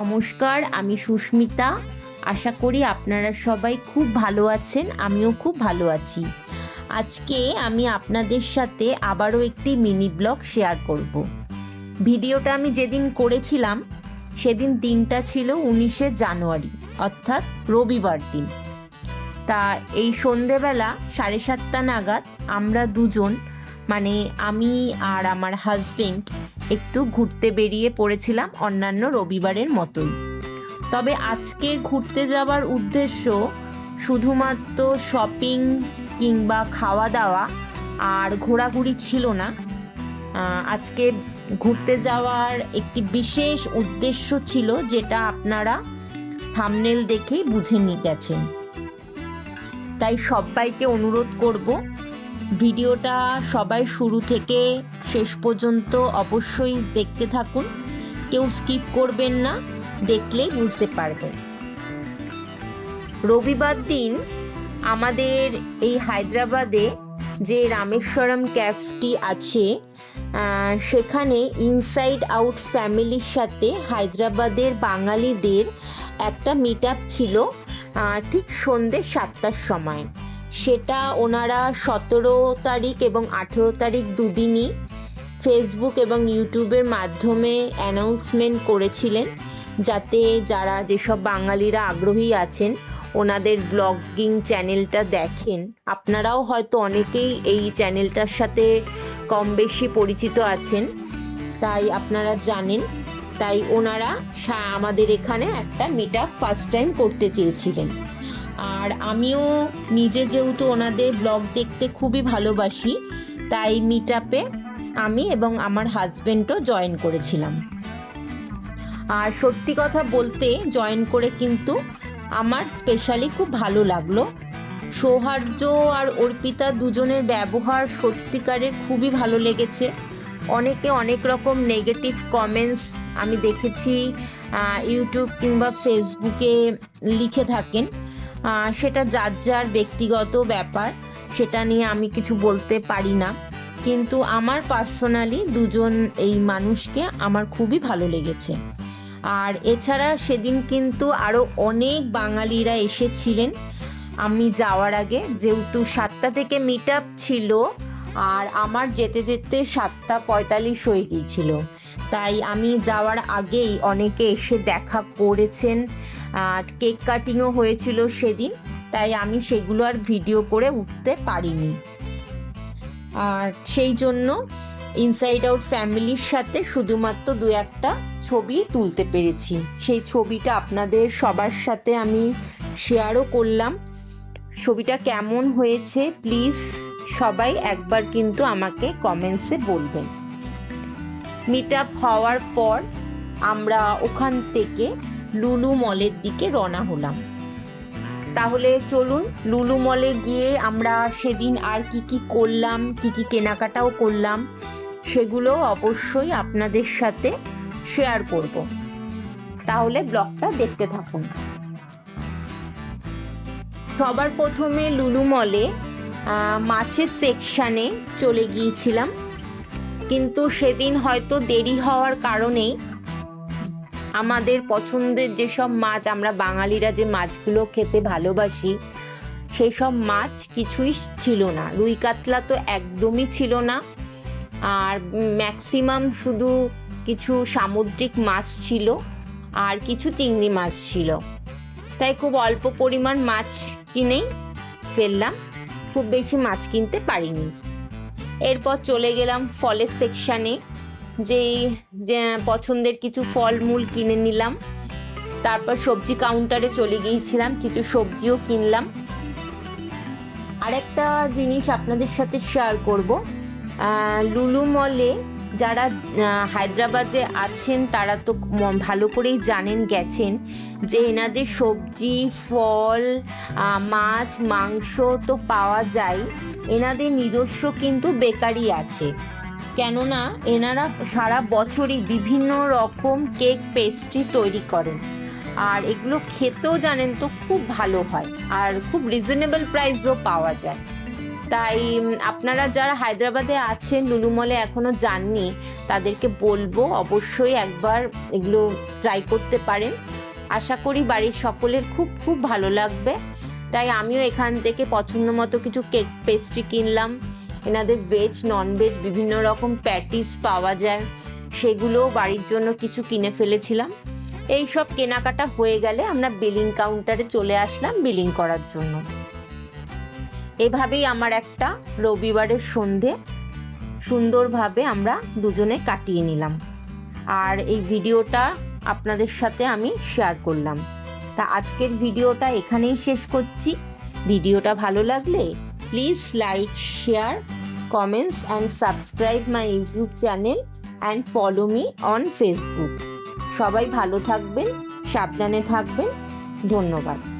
নমস্কার, আমি সুস্মিতা। আশা করি আপনারা সবাই খুব ভালো আছেন, আমিও খুব ভালো আছি। আজকে আমি আপনাদের সাথে আবারও একটি মিনি ব্লগ শেয়ার করব। ভিডিওটা আমি যেদিন করেছিলাম সেদিন দিনটা ছিল 19শে জানুয়ারি, অর্থাৎ রবিবার দিন। তা এই সন্ধেবেলা 7:30 নাগাদ আমরা দুজন, মানে আমি আর আমার হাজবেন্ড, একটু ঘুরতে বেরিয়ে পড়েছিলাম অন্যান্য রবিবারের মতোই। তবে আজকে ঘুরতে যাওয়ার উদ্দেশ্য শুধুমাত্র শপিং কিংবা খাওয়া দাওয়া আর ঘোরাঘুরি ছিল না। আজকে ঘুরতে যাওয়ার একটি বিশেষ উদ্দেশ্য ছিল, যেটা আপনারা থাম্বনেল দেখেই বুঝে নিয়ে গেছেন। তাই সবাইকে অনুরোধ করব, ভিডিওটা সবাই শুরু থেকে শেষ পর্যন্ত অবশ্যই দেখতে থাকুন। কেউ স্কিপ করবেন না, দেখলেই বুঝতে পারবেন। রবিবার দিন আমাদের এই হায়দ্রাবাদে যে রামেশ্বরম ক্যাফটি আছে, সেখানে ইনসাইড আউট ফ্যামিলির সাথে হায়দ্রাবাদের বাঙালিদের একটা মিট আপ ছিল, ঠিক সন্ধ্যে 7টার সময়। সেটা ওনারা 17 তারিখ এবং 18 তারিখ দুদিনই ফেসবুক এবং ইউটিউবের মাধ্যমে অ্যানাউন্সমেন্ট করেছিলেন, যাতে যেসব বাঙালিরা আগ্রহী আছেন ওনাদের ব্লগিং চ্যানেলটা দেখেন। আপনারাও হয়তো অনেকেই এই চ্যানেলটার সাথে কম বেশি পরিচিত আছেন, তাই আপনারা জানেন। তাই ওনারা আমাদের এখানে একটা মিট আপ ফার্স্ট টাইম করতে চেয়েছিলেন। আর আমিও নিজে যেহেতু ওনাদের ব্লগ দেখতে খুবই ভালোবাসি, তাই মিট আপে আমি এবং আমার হাজবেন্ডও জয়েন করেছিলাম। আর সত্যি কথা বলতে জয়েন করে কিন্তু আমার স্পেশালি খুব ভালো লাগলো। সৌহার্দ্য আর অর্পিতা দুজনের ব্যবহার সত্যিকারের খুবই ভালো লেগেছে। অনেকে অনেক রকম নেগেটিভ কমেন্টস আমি দেখেছি ইউটিউব কিংবা ফেসবুকে লিখে থাকেন। সেটা যার যার ব্যক্তিগত ব্যাপার, সেটা নিয়ে আমি কিছু বলতে পারি না। কিন্তু আমার পার্সোনালি দুজন এই মানুষকে আমার খুবই ভালো লেগেছে। আর এছাড়া সেদিন কিন্তু আরও অনেক বাঙালিরা এসেছিলেন। আমি যাওয়ার আগে, যেহেতু 7টা থেকে মিট আপ ছিল আর আমার যেতে যেতে 7:45 হয়ে গিয়েছিল, তাই আমি যাওয়ার আগেই অনেকে এসে দেখা করেছেন। আর কেক কাটিংও হয়েছিল সেদিন, তাই আমি সেগুলো আর ভিডিও করে উঠতে পারিনি। আর সেই জন্য ইনসাইড আউট ফ্যামিলির সাথে শুধুমাত্র 2-1টা ছবি তুলতে পেরেছি। সেই ছবিটা আপনাদের সবার সাথে আমি শেয়ারও করলাম। ছবিটা কেমন হয়েছে প্লিজ সবাই একবার কিন্তু আমাকে কমেন্টসে বলবেন। মিট আপ হওয়ার পর আমরা ওখান থেকে লুলু মলের দিকে রওনা হলাম। তাহলে চলুন লুলু মলে গিয়ে আমরা সেদিন আর কি করলাম, কি কেনাকাটাও করলাম, সেগুলো অবশ্যই আপনাদের সাথে শেয়ার করব। তাহলে ব্লগটা দেখতে থাকুন। সবার প্রথমে লুলু মলে মাছের সেকশানে চলে গিয়েছিলাম, কিন্তু সেদিন হয়তো দেরি হওয়ার কারণেই আমাদের পছন্দের যেসব মাছ, আমরা বাঙালিরা যে মাছগুলো খেতে ভালোবাসি, সেই সব মাছ কিছুই ছিল না। রুই কাতলা তো একদমই ছিল না, আর ম্যাক্সিমাম শুধু কিছু সামুদ্রিক মাছ ছিল আর কিছু চিংড়ি মাছ ছিল। তাই খুব অল্প পরিমাণ মাছ কিনেই ফেললাম, খুব বেশি মাছ কিনতে পারিনি। এরপর চলে গেলাম ফলের সেকশানে, যে পছন্দের কিছু ফলমূল কিনে নিলাম। তারপর সবজি কাউন্টারে চলে গিয়েছিলাম, কিছু সবজিও কিনলাম। আরেকটা জিনিস আপনাদের সাথে শেয়ার করব, লুলু মলে যারা হায়দ্রাবাদে আছেন তারা তো ভালো করেই জানেন, গেছেন, যে এনাদের সবজি, ফল, মাছ, মাংস তো পাওয়া যায়। এনাদের নিজস্ব কিন্তু বেকারি আছে, কেননা এনারা সারা বছরই বিভিন্ন রকম কেক, পেস্ট্রি তৈরি করেন। আর এগুলো খেতেও জানেন তো খুব ভালো হয়, আর খুব রিজনেবল প্রাইসও পাওয়া যায়। তাই আপনারা যারা হায়দ্রাবাদে আছেন, লুলু মলে এখনও যাননি, তাদেরকে বলবো অবশ্যই একবার এগুলো ট্রাই করতে পারেন। আশা করি বাড়ির সকলের খুব খুব ভালো লাগবে। তাই আমিও এখান থেকে পছন্দ মতো কিছু কেক পেস্ট্রি কিনলাম। এনাদের ভেজ ননভেজ বিভিন্ন রকম প্যাটিস পাওয়া যায়, সেগুলোও বাড়ির জন্য কিছু কিনে ফেলেছিলাম। এই সব কেনাকাটা হয়ে গেলে আমরা বিলিং কাউন্টারে চলে আসলাম বিলিং করার জন্য। এভাবেই আমার একটা রবিবারের সন্ধে সুন্দরভাবে আমরা দুজনে কাটিয়ে নিলাম। আর এই ভিডিওটা আপনাদের সাথে আমি শেয়ার করলাম। তা আজকের ভিডিওটা এখানেই শেষ করছি। ভিডিওটা ভালো লাগলে please like, share, comments and subscribe my YouTube channel and follow me on Facebook. সবাই ভালো থাকবেন, সাবধানে থাকবেন। ধন্যবাদ।